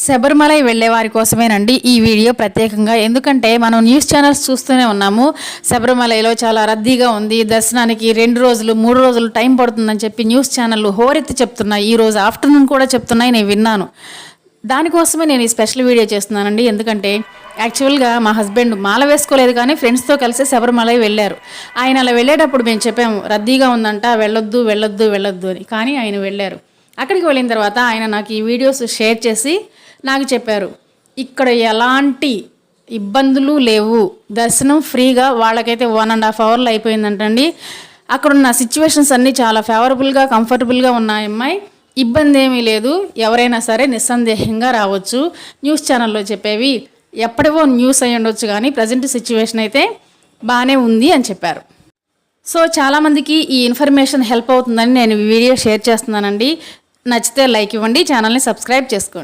శబరిమలై వెళ్ళే వారి కోసమేనండి ఈ వీడియో ప్రత్యేకంగా. ఎందుకంటే మనం న్యూస్ ఛానల్స్ చూస్తూనే ఉన్నాము, శబరిమలైలో చాలా రద్దీగా ఉంది, దర్శనానికి 2 రోజులు 3 రోజులు టైం పడుతుందని చెప్పి న్యూస్ ఛానళ్ళు హోరెత్తి చెప్తున్నాయి. ఈరోజు ఆఫ్టర్నూన్ కూడా చెప్తున్నాయి, నేను విన్నాను. దానికోసమే నేను ఈ స్పెషల్ వీడియో చేస్తున్నానండి. ఎందుకంటే యాక్చువల్గా మా హస్బెండ్ మాల వేసుకోలేదు, కానీ ఫ్రెండ్స్తో కలిసి శబరిమలై వెళ్ళారు. ఆయన అలా వెళ్ళేటప్పుడు మేము చెప్పాము, రద్దీగా ఉందంట, వెళ్ళొద్దు వెళ్ళొద్దు వెళ్ళొద్దు అని. కానీ ఆయన వెళ్ళారు. అక్కడికి వెళ్ళిన తర్వాత ఆయన నాకు ఈ వీడియోస్ షేర్ చేసి నాకు చెప్పారు, ఇక్కడ ఎలాంటి ఇబ్బందులు లేవు, దర్శనం ఫ్రీగా, వాళ్ళకైతే 1.5 అవర్లో అయిపోయిందంటండి. అక్కడున్న సిచ్యువేషన్స్ అన్నీ చాలా ఫేవరబుల్గా కంఫర్టబుల్గా ఉన్నాయి అమ్మాయి, ఇబ్బంది ఏమీ లేదు, ఎవరైనా సరే నిస్సందేహంగా రావచ్చు. న్యూస్ ఛానల్లో చెప్పేవి ఎప్పటివో న్యూస్ అయ్యి ఉండొచ్చు, కానీ ప్రజెంట్ సిచ్యువేషన్ అయితే బాగానే ఉంది అని చెప్పారు. సో చాలామందికి ఈ ఇన్ఫర్మేషన్ హెల్ప్ అవుతుందని నేను ఈ వీడియో షేర్ చేస్తున్నానండి. నచ్చితే లైక్ ఇవ్వండి, ఛానల్ని సబ్స్క్రైబ్ చేసుకోండి.